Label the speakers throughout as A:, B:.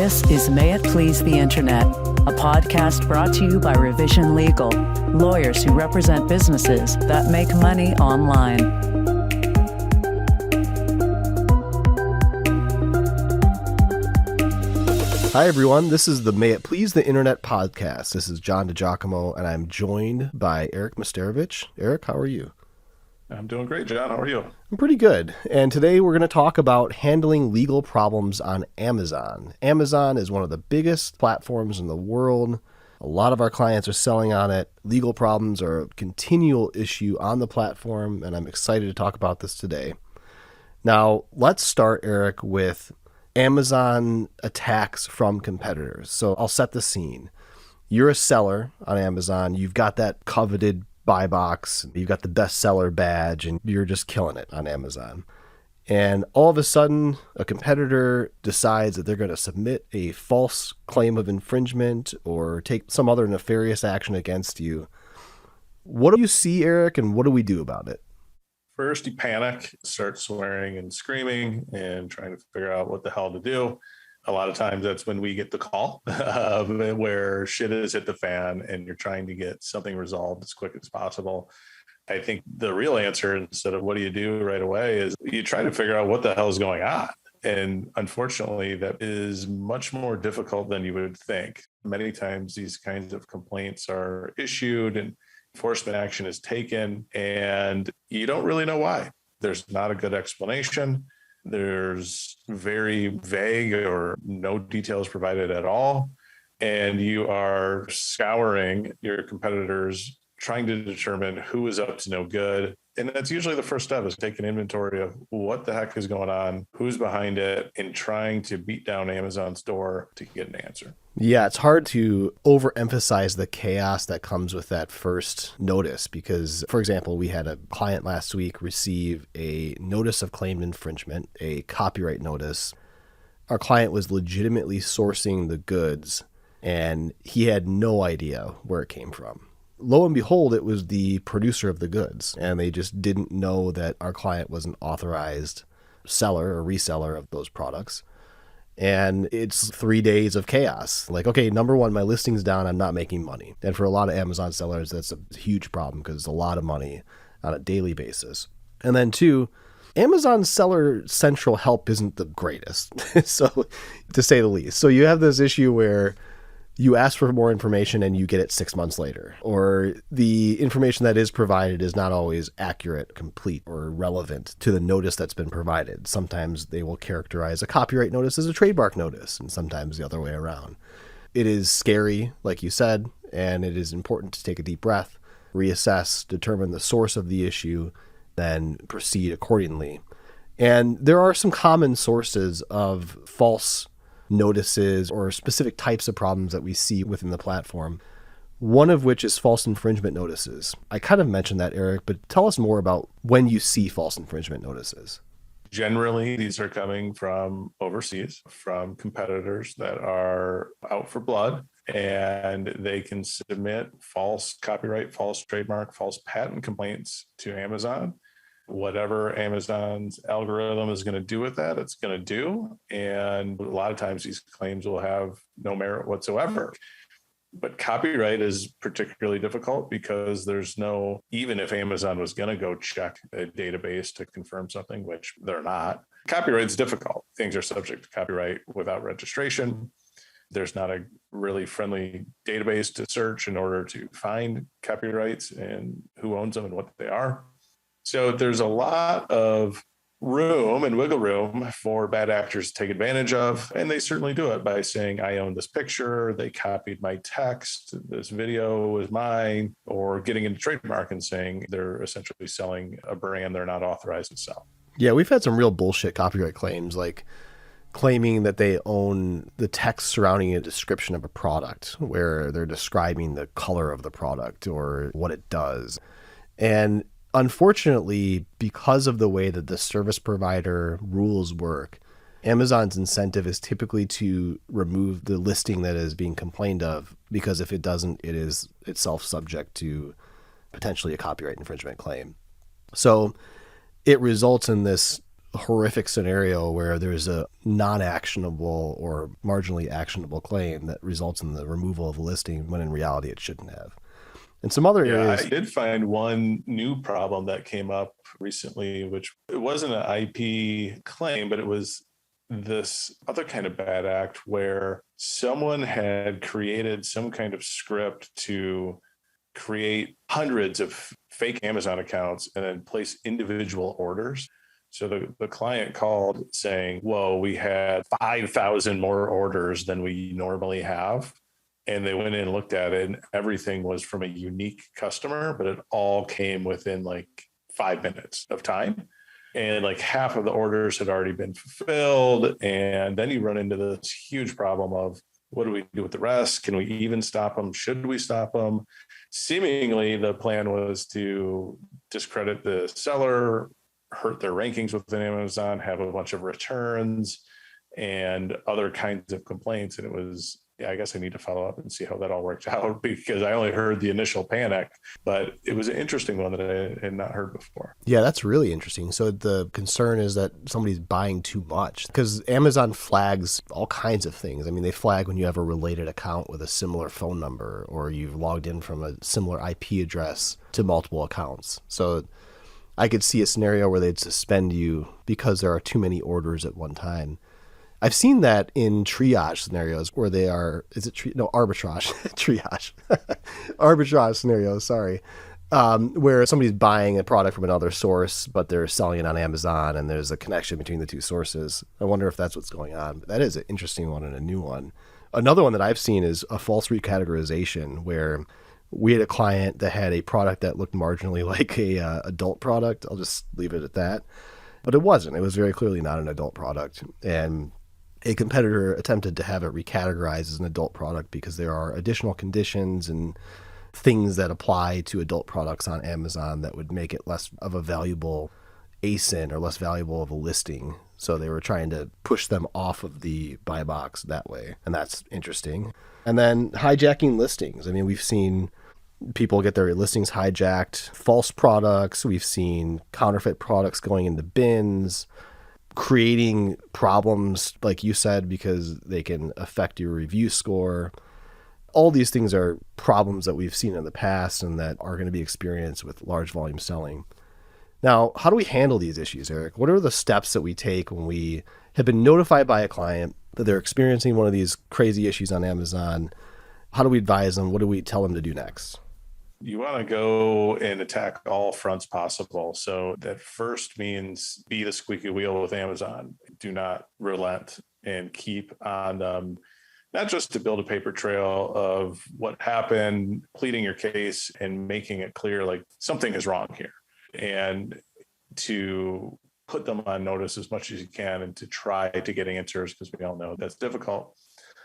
A: This is May It Please the Internet, a podcast brought to you by Revision Legal, lawyers who represent businesses that make money online.
B: Hi, everyone. This is the May It Please the Internet podcast. This is John DiGiacomo, and I'm joined by Eric Masterevich. Eric, how are you?
C: I'm doing great, John. How are you?
B: I'm pretty good. And today we're going to talk about handling legal problems on Amazon. Amazon is one of the biggest platforms in the world. A lot of our clients are selling on it. Legal problems are a continual issue on the platform, and I'm excited to talk about this today. Now, let's start, Eric, with Amazon attacks from competitors. So I'll set the scene. You're a seller on Amazon. You've got that coveted buy box, you've got the bestseller badge, and you're just killing it on Amazon. And all of a sudden, a competitor decides that they're going to submit a false claim of infringement or take some other nefarious action against you. What do you see, Eric, and what do we do about it?
C: First, you panic, start swearing and screaming and trying to figure out what the hell to do. A lot of times that's when we get the call where shit has hit the fan and you're trying to get something resolved as quick as possible. I think the real answer, instead of what do you do right away, is you try to figure out what the hell is going on. And unfortunately, that is much more difficult than you would think. Many times these kinds of complaints are issued and enforcement action is taken, and you don't really know why. There's not a good explanation. There's very vague or no details provided at all. And you are scouring your competitors, trying to determine who is up to no good. And that's usually the first step, is take an inventory of what the heck is going on, who's behind it, and trying to beat down Amazon's door to get an answer.
B: Yeah, it's hard to overemphasize the chaos that comes with that first notice because, for example, we had a client last week receive a notice of claimed infringement, a copyright notice. Our client was legitimately sourcing the goods, and he had no idea where it came from. Lo and behold, it was the producer of the goods, and they just didn't know that our client was an authorized seller or reseller of those products. And it's 3 days of chaos. Like, okay, number one, my listing's down. I'm not making money. And for a lot of Amazon sellers, that's a huge problem because it's a lot of money on a daily basis. And then two, Amazon seller central help isn't the greatest, so to say the least. So you have this issue where you ask for more information and you get it 6 months later, or the information that is provided is not always accurate, complete, or relevant to the notice that's been provided. Sometimes they will characterize a copyright notice as a trademark notice, and sometimes the other way around. It is scary, like you said, and it is important to take a deep breath, reassess, determine the source of the issue, then proceed accordingly. And there are some common sources of false notices or specific types of problems that we see within the platform, one of which is false infringement notices. I kind of mentioned that, Eric, but tell us more about when you see false infringement notices.
C: Generally, these are coming from overseas, from competitors that are out for blood, and they can submit false copyright, false trademark, false patent complaints to Amazon. Whatever Amazon's algorithm is going to do with that, it's going to do. And a lot of times these claims will have no merit whatsoever. But copyright is particularly difficult because there's no, even if Amazon was going to go check a database to confirm something, which they're not, copyright is difficult. Things are subject to copyright without registration. There's not a really friendly database to search in order to find copyrights and who owns them and what they are. So there's a lot of room and wiggle room for bad actors to take advantage of. And they certainly do it by saying, I own this picture, they copied my text, this video was mine, or getting into trademark and saying they're essentially selling a brand they're not authorized to sell.
B: Yeah, we've had some real bullshit copyright claims, like claiming that they own the text surrounding a description of a product where they're describing the color of the product or what it does. And unfortunately, because of the way that the service provider rules work, Amazon's incentive is typically to remove the listing that is being complained of, because if it doesn't, it is itself subject to potentially a copyright infringement claim. So it results in this horrific scenario where there's a non-actionable or marginally actionable claim that results in the removal of a listing when in reality it shouldn't have. And some other areas.
C: I did find one new problem that came up recently, which it wasn't an IP claim, but it was this other kind of bad act where someone had created some kind of script to create hundreds of fake Amazon accounts and then place individual orders. So the client called saying, whoa, we had 5,000 more orders than we normally have. And they went in and looked at it, and everything was from a unique customer, but it all came within like 5 minutes of time. And like half of the orders had already been fulfilled. And then you run into this huge problem of, what do we do with the rest? Can we even stop them? Should we stop them? Seemingly, the plan was to discredit the seller, hurt their rankings within Amazon, have a bunch of returns and other kinds of complaints. And it was, I guess I need to follow up and see how that all worked out, because I only heard the initial panic, but it was an interesting one that I had not heard before.
B: Yeah, that's really interesting. So the concern is that somebody's buying too much, because Amazon flags all kinds of things. I mean, they flag when you have a related account with a similar phone number, or you've logged in from a similar IP address to multiple accounts. So I could see a scenario where they'd suspend you because there are too many orders at one time. I've seen that in triage scenarios where they are, arbitrage, triage, arbitrage scenarios, sorry, where somebody's buying a product from another source, but they're selling it on Amazon and there's a connection between the two sources. I wonder if that's what's going on. But that is an interesting one and a new one. Another one that I've seen is a false recategorization, where we had a client that had a product that looked marginally like a adult product. I'll just leave it at that. But it wasn't. It was very clearly not an adult product. And a competitor attempted to have it recategorized as an adult product because there are additional conditions and things that apply to adult products on Amazon that would make it less of a valuable ASIN or less valuable of a listing. So they were trying to push them off of the buy box that way. And that's interesting. And then hijacking listings. I mean, we've seen people get their listings hijacked, false products. We've seen counterfeit products going into bins, creating problems, like you said, because they can affect your review score. All these things are problems that we've seen in the past and that are going to be experienced with large volume selling. Now, how do we handle these issues, Eric? What are the steps that we take when we have been notified by a client that they're experiencing one of these crazy issues on Amazon? How do we advise them? What do we tell them to do next?
C: You want to go and attack all fronts possible. So that first means be the squeaky wheel with Amazon. Do not relent and keep on them, not just to build a paper trail of what happened, pleading your case and making it clear like something is wrong here, and to put them on notice as much as you can and to try to get answers, because we all know that's difficult.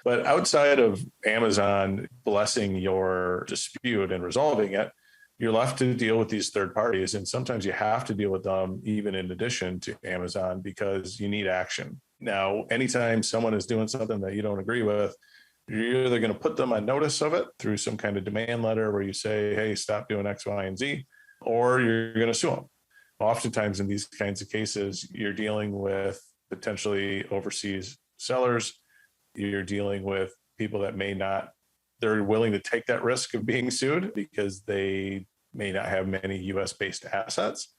C: But outside of Amazon blessing your dispute and resolving it, you're left to deal with these third parties. And sometimes you have to deal with them even in addition to Amazon, because you need action. Now, anytime someone is doing something that you don't agree with, you're either going to put them on notice of it through some kind of demand letter where you say, hey, stop doing X, Y, and Z, or you're going to sue them. Oftentimes in these kinds of cases, you're dealing with potentially overseas sellers. You're dealing with people that they're willing to take that risk of being sued because they may not have many US-based assets.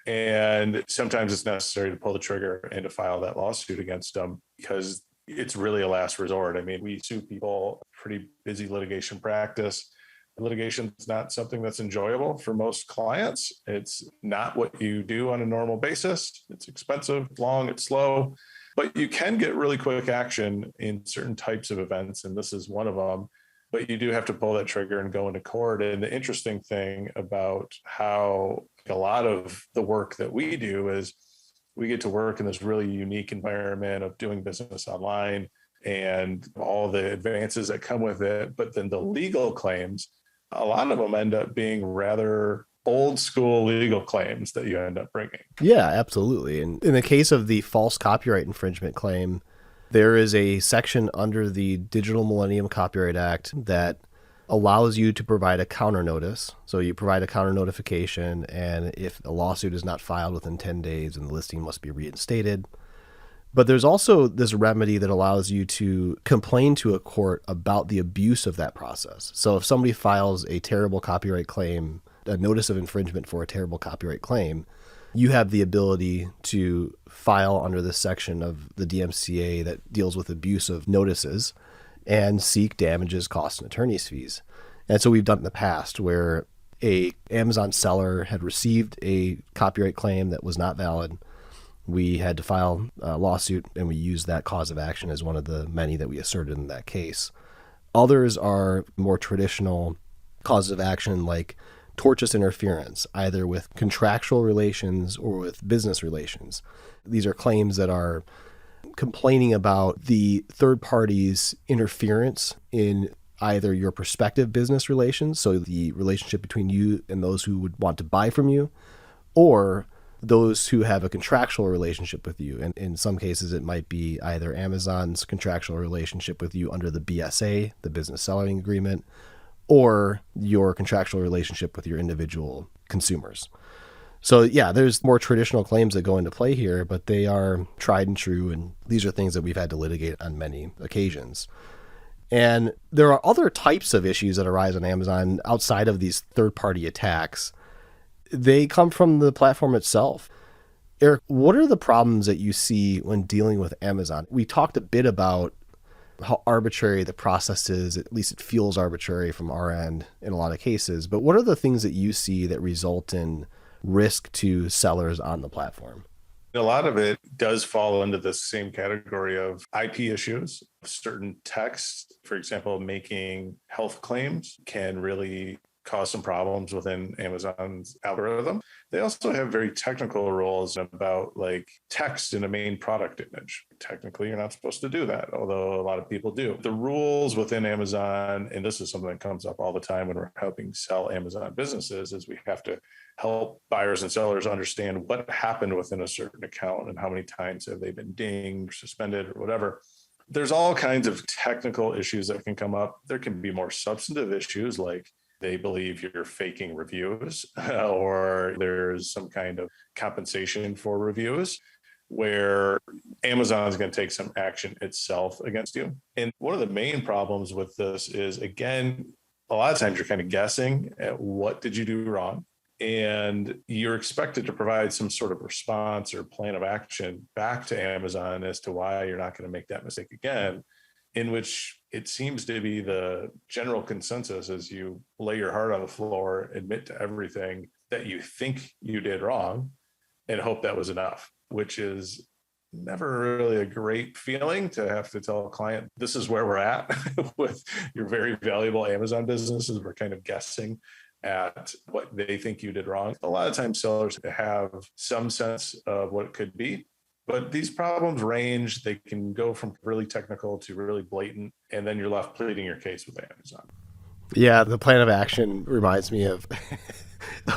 C: And sometimes it's necessary to pull the trigger and to file that lawsuit against them, because it's really a last resort. I mean, we sue people, pretty busy litigation practice. Litigation is not something that's enjoyable for most clients. It's not what you do on a normal basis. It's expensive, long, it's slow. But you can get really quick action in certain types of events, and this is one of them. But you do have to pull that trigger and go into court. And the interesting thing about how a lot of the work that we do is we get to work in this really unique environment of doing business online and all the advances that come with it. But then the legal claims, a lot of them end up being rather old school legal claims that you end up bringing.
B: Yeah, absolutely. And in the case of the false copyright infringement claim, there is a section under the Digital Millennium Copyright Act that allows you to provide a counter notice. So you provide a counter notification, and if a lawsuit is not filed within 10 days, then the listing must be reinstated. But there's also this remedy that allows you to complain to a court about the abuse of that process. So if somebody files a terrible copyright claim, a notice of infringement for a terrible copyright claim, you have the ability to file under this section of the DMCA that deals with abuse of notices and seek damages, costs, and attorney's fees. And so we've done in the past where a Amazon seller had received a copyright claim that was not valid. We had to file a lawsuit, and we used that cause of action as one of the many that we asserted in that case. Others are more traditional causes of action like tortious interference, either with contractual relations or with business relations. These are claims that are complaining about the third party's interference in either your prospective business relations, so the relationship between you and those who would want to buy from you, or those who have a contractual relationship with you. And in some cases, it might be either Amazon's contractual relationship with you under the BSA, the business selling agreement, or your contractual relationship with your individual consumers. So yeah, there's more traditional claims that go into play here, but they are tried and true. And these are things that we've had to litigate on many occasions. And there are other types of issues that arise on Amazon outside of these third-party attacks. They come from the platform itself. Eric, what are the problems that you see when dealing with Amazon? We talked a bit about how arbitrary the process is. At least it feels arbitrary from our end in a lot of cases. But what are the things that you see that result in risk to sellers on the platform?
C: A lot of it does fall into the same category of IP issues. Certain texts, for example, making health claims can really cause some problems within Amazon's algorithm. They also have very technical rules about like text in a main product image. Technically, you're not supposed to do that, although a lot of people do. The rules within Amazon, and this is something that comes up all the time when we're helping sell Amazon businesses, is we have to help buyers and sellers understand what happened within a certain account and how many times have they been dinged, suspended, or whatever. There's all kinds of technical issues that can come up. There can be more substantive issues like they believe you're faking reviews or there's some kind of compensation for reviews where Amazon is going to take some action itself against you. And one of the main problems with this is, again, a lot of times you're kind of guessing at what did you do wrong? And you're expected to provide some sort of response or plan of action back to Amazon as to why you're not going to make that mistake again, in which it seems to be the general consensus as you lay your heart on the floor, admit to everything that you think you did wrong, and hope that was enough, which is never really a great feeling to have to tell a client, this is where we're at with your very valuable Amazon businesses. We're kind of guessing at what they think you did wrong. A lot of times sellers have some sense of what it could be, but these problems range. They can go from really technical to really blatant, and then you're left pleading your case with Amazon.
B: Yeah, the plan of action reminds me of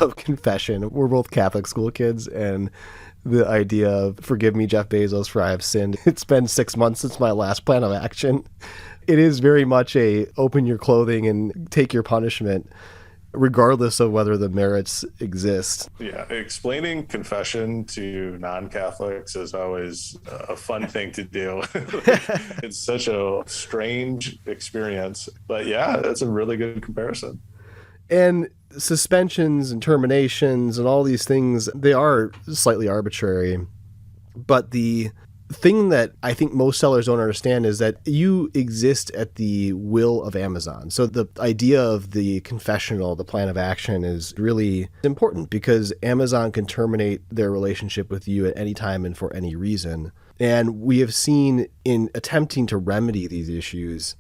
B: of confession. We're both Catholic school kids, and the idea of forgive me, Jeff Bezos, for I have sinned. It's been 6 months since my last plan of action. It is very much a open your clothing and take your punishment, regardless of whether the merits exist.
C: Yeah, explaining confession to non-Catholics is always a fun thing to do. It's such a strange experience. But yeah, that's a really good comparison.
B: And suspensions and terminations and all these things, they are slightly arbitrary. But the thing that I think most sellers don't understand is that you exist at the will of Amazon. So the idea of the confessional, the plan of action, is really important because Amazon can terminate their relationship with you at any time and for any reason. And we have seen in attempting to remedy these issues,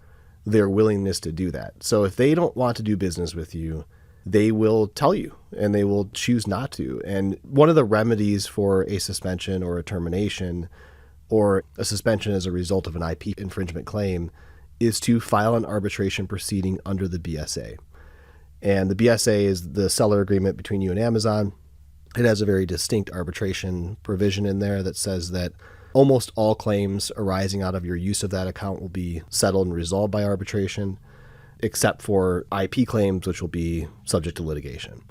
B: their willingness to do that. So if they don't want to do business with you, they will tell you and they will choose not to. And one of the remedies for a suspension or a termination or a suspension as a result of an IP infringement claim is to file an arbitration proceeding under the BSA. And the BSA is the seller agreement between you and Amazon. It has a very distinct arbitration provision in there that says that almost all claims arising out of your use of that account will be settled and resolved by arbitration. except for IP claims, which will be subject to litigation.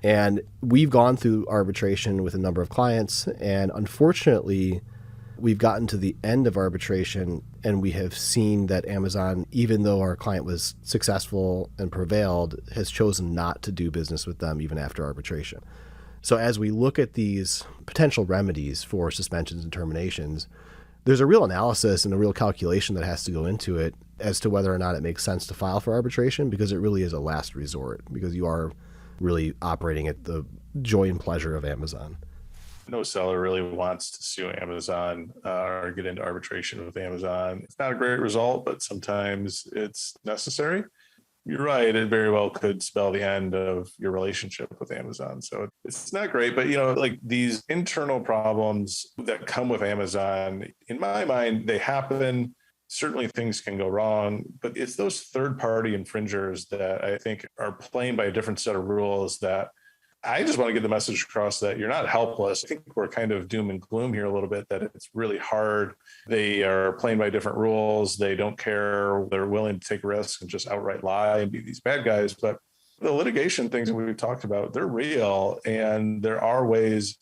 B: And we've gone through arbitration with a number of clients, and unfortunately, we've gotten to the end of arbitration and we have seen that Amazon, even though our client was successful and prevailed, has chosen not to do business with them even after arbitration. So as we look at these potential remedies for suspensions and terminations, there's a real analysis and a real calculation that has to go into it as to whether or not it makes sense to file for arbitration, because it really is a last resort, because you are really operating at the joy and pleasure of Amazon.
C: No seller really wants to sue Amazon or get into arbitration with Amazon. It's not a great result, but sometimes it's necessary. You're right. It very well could spell the end of your relationship with Amazon. So it's not great, but like these internal problems that come with Amazon, in my mind, they happen. Certainly things can go wrong, but it's those third-party infringers that I think are playing by a different set of rules that I just want to get the message across that you're not helpless. I think we're kind of doom and gloom here a little bit, that it's really hard. They are playing by different rules. They don't care. They're willing to take risks and just outright lie and be these bad guys. But the litigation things that we've talked about, they're real. And there are ways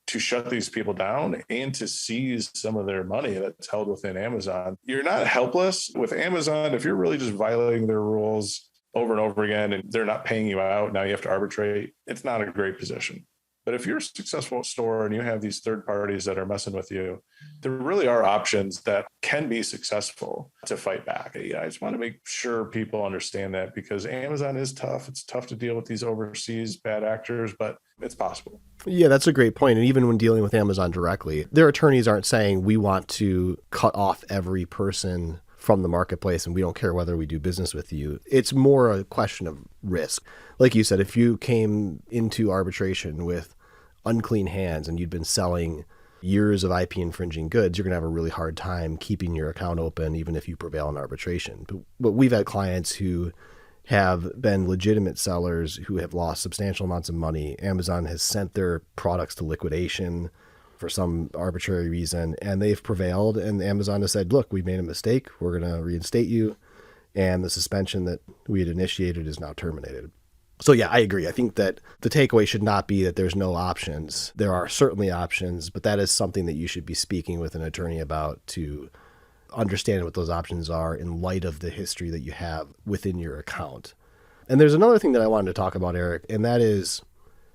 C: to shut these people down and to seize some of their money that's held within Amazon. You're not helpless with Amazon. If you're really just violating their rules over and over again, and they're not paying you out, now you have to arbitrate, it's not a great position. But if you're a successful store and you have these third parties that are messing with you, there really are options that can be successful to fight back. I just want to make sure people understand that, because Amazon is tough. It's tough to deal with these overseas bad actors, but it's possible.
B: Yeah, that's a great point. And even when dealing with Amazon directly, their attorneys aren't saying we want to cut off every person from the marketplace and we don't care whether we do business with you. It's more a question of risk. Like you said, if you came into arbitration with unclean hands and you'd been selling years of IP infringing goods, you're going to have a really hard time keeping your account open, even if you prevail in arbitration. But we've had clients who have been legitimate sellers who have lost substantial amounts of money. Amazon has sent their products to liquidation for some arbitrary reason, and they've prevailed. And Amazon has said, look, we made a mistake. We're going to reinstate you. And the suspension that we had initiated is now terminated. So yeah, I agree. I think that the takeaway should not be that there's no options. There are certainly options, but that is something that you should be speaking with an attorney about to understand what those options are in light of the history that you have within your account. And there's another thing that I wanted to talk about, Eric, and that is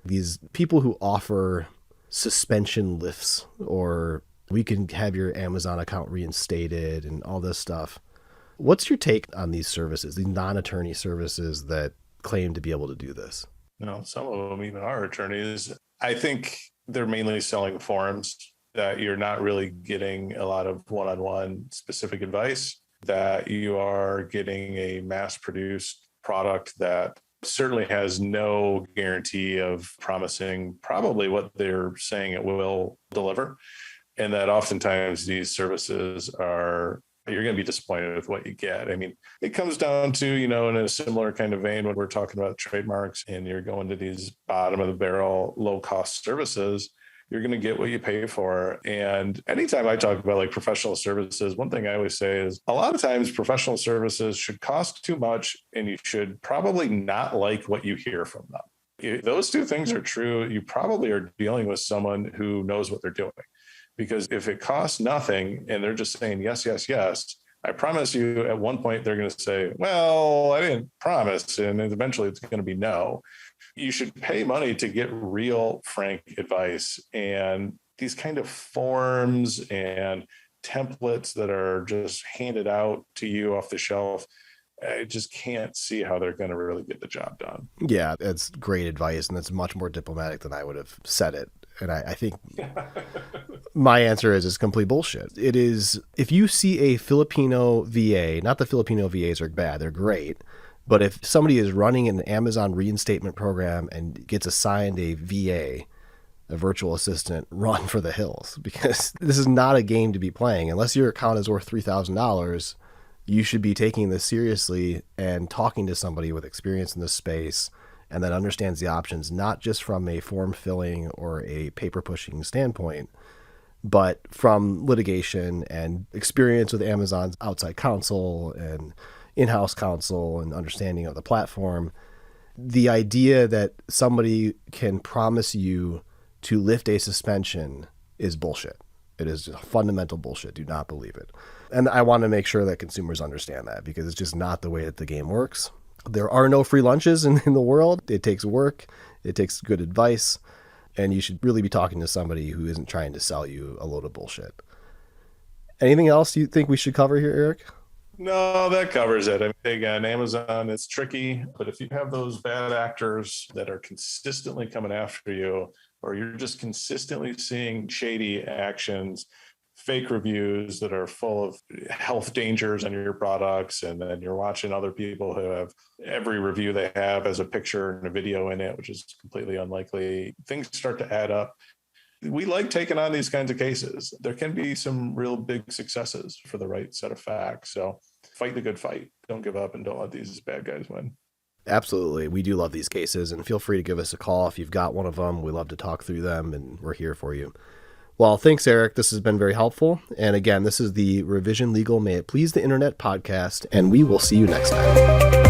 B: these people who offer suspension lifts, or we can have your Amazon account reinstated and all this stuff. What's your take on these services, these non-attorney services that claim to be able to do this?
C: Some of them even are attorneys. I think they're mainly selling forums, that you're not really getting a lot of one-on-one specific advice, that you are getting a mass-produced product that certainly has no guarantee of promising probably what they're saying it will deliver. And that oftentimes these services are, you're going to be disappointed with what you get. I mean, it comes down to, in a similar kind of vein when we're talking about trademarks and you're going to these bottom of the barrel, low cost services, you're going to get what you pay for. And anytime I talk about like professional services, one thing I always say is a lot of times professional services should cost too much and you should probably not like what you hear from them. If those two things are true, you probably are dealing with someone who knows what they're doing. Because if it costs nothing and they're just saying, yes, yes, yes, I promise you at one point they're going to say, well, I didn't promise. And then eventually it's going to be no. You should pay money to get real, frank advice. And these kind of forms and templates that are just handed out to you off the shelf, I just can't see how they're going to really get the job done.
B: Yeah, that's great advice. And that's much more diplomatic than I would have said it. And I think my answer is it's complete bullshit. It is, if you see a Filipino VA, not the Filipino VAs are bad, they're great. But if somebody is running an Amazon reinstatement program and gets assigned a VA, a virtual assistant, run for the hills, because this is not a game to be playing. Unless your account is worth $3,000, you should be taking this seriously and talking to somebody with experience in this space and that understands the options, not just from a form filling or a paper pushing standpoint, but from litigation and experience with Amazon's outside counsel and in-house counsel and understanding of the platform. The idea that somebody can promise you to lift a suspension is bullshit. It is just fundamental bullshit. Do not believe it. And I want to make sure that consumers understand that, because it's just not the way that the game works. There are no free lunches in the world. It takes work. It takes good advice. And you should really be talking to somebody who isn't trying to sell you a load of bullshit. Anything else you think we should cover here, Eric?
C: No, that covers it. I mean, again, Amazon, it's tricky, but if you have those bad actors that are consistently coming after you, or you're just consistently seeing shady actions, fake reviews that are full of health dangers on your products, and then you're watching other people who have every review they have as a picture and a video in it, which is completely unlikely, things start to add up. We like taking on these kinds of cases. There can be some real big successes for the right set of facts. So fight the good fight. Don't give up, and don't let these bad guys win.
B: Absolutely. We do love these cases, and feel free to give us a call if you've got one of them. We love to talk through them, and we're here for you. Well, thanks, Eric. This has been very helpful. And again, this is the Revision Legal May It Please the Internet podcast, and we will see you next time.